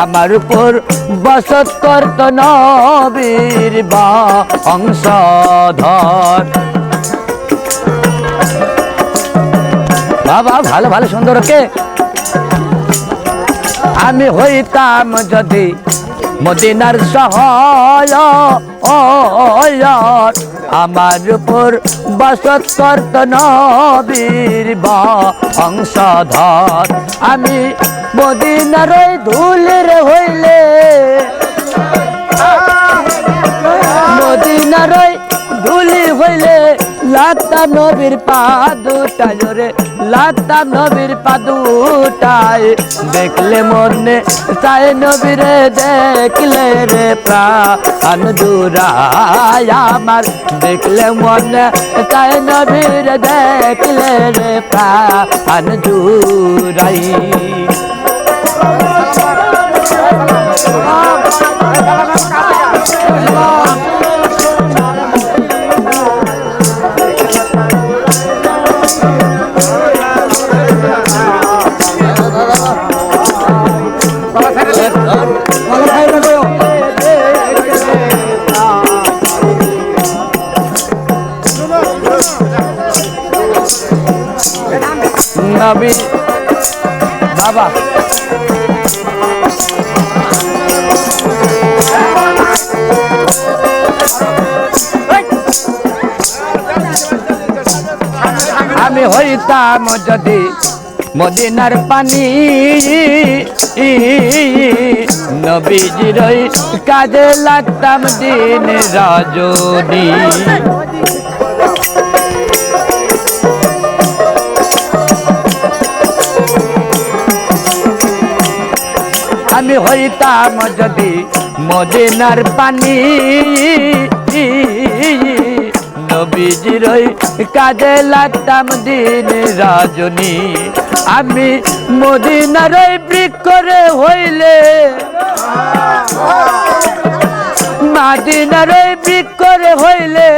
আমার উপর বসত করত নবীর বংশধর। বাবা ভালো ভালো সুন্দর কে আমি হইতাম যদি মদিনার সহায় আমার উপর বসত করত নবীর বংশধর। আমি মদিনার ধুলের হইলে মদিনার ধুলি হইলে লাগতাম নবীর পা দুটায় রে, লাগতাম নবীর পা দুটায়। দেখলে মনে চায় নবীরে দেখলে রে প্রাণ জুড়ায় আমার। দেখলে মনে চায় নবীরে দেখলে রে প্রাণ জুড়াই। নবী বাবা আমি হইতাম যদি মদিনার পানি নবীজির কাজে লাগতাম দিন রজনী। আমি হইতাম যদি মদিনার পানি নবীজির কাজে লাগতাম দিন রজনী। আমি মদিনার বৃক্ষরে হইলে মদিনার বৃক্ষরে হইলে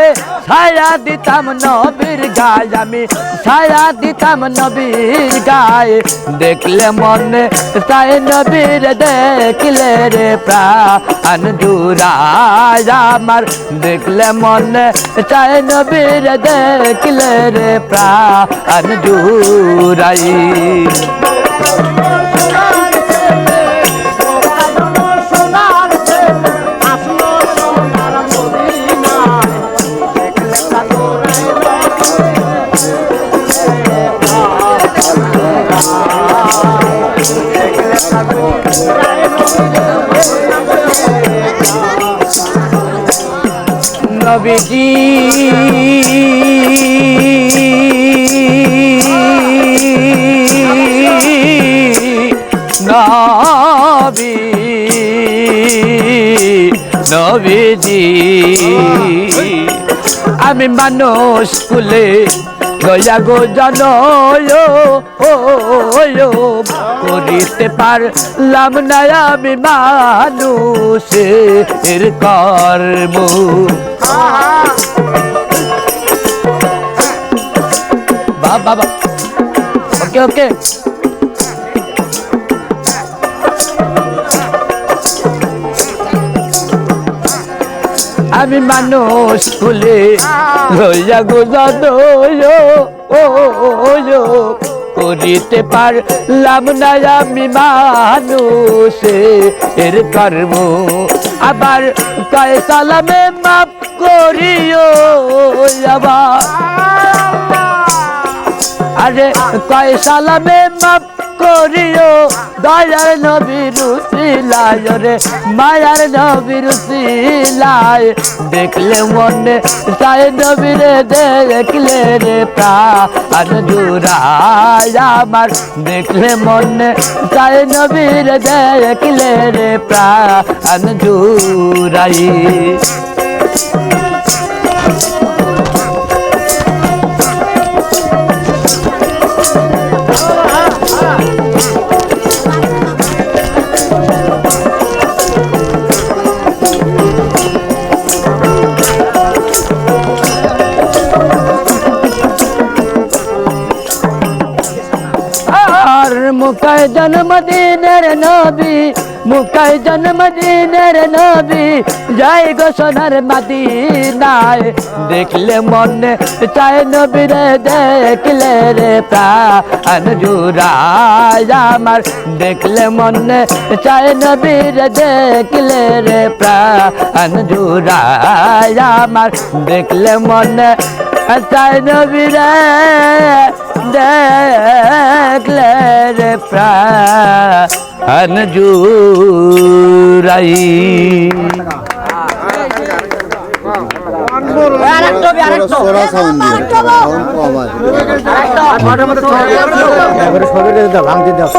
ছায়া দিতাম নবীর গায়ে। আমি ছায়া দিতাম নবীর গায়ে। দেখলে মনে চায় নবীর দেখলে রে প্রাণ জুড়ায় আমার। দেখলে মনে চায় নবীর দেখলে রে প্রাণ জুড়াই। নবীজি নবীজি আমি মানুষ কুলে গয়া গো জনয় করিতে পারলাম না আমি মানুষের কর্ম। বাবা ওকে ওকে আমি মানুষ কুলে গয়া গো জনয় করিতে পারলাম না আমি মানুষের কর্ম। আবার কয় সালামে মাফ করিও আবার আরে কয় সালামে মাফ করিও দয়ার নবীর উসিলায় রে মায়ার নবীর উসিলায়। দেখলে মনে চায় নবীরে দেখলে রে প্রাণ জুড়ায় আমার। দেখলে মনে চায় নবীরে দেখলে রে প্রাণ জুড়াই। মুখায় জন্মদিনের নবী মুখায় জন্মদিনের নবী যাই গো সোনার মদিনায় দেখলে মনে চায় নবীরে দেখলে রে প্রাণ জুড়ায় আমার দেখলে মনে চায় নবীরে দেখলে রে প্রাণ জুড়ায় আমার দেখলে মনে চায় নবীরে দেখলে রে প্রাণ জুড়াই ভাঙতে দাও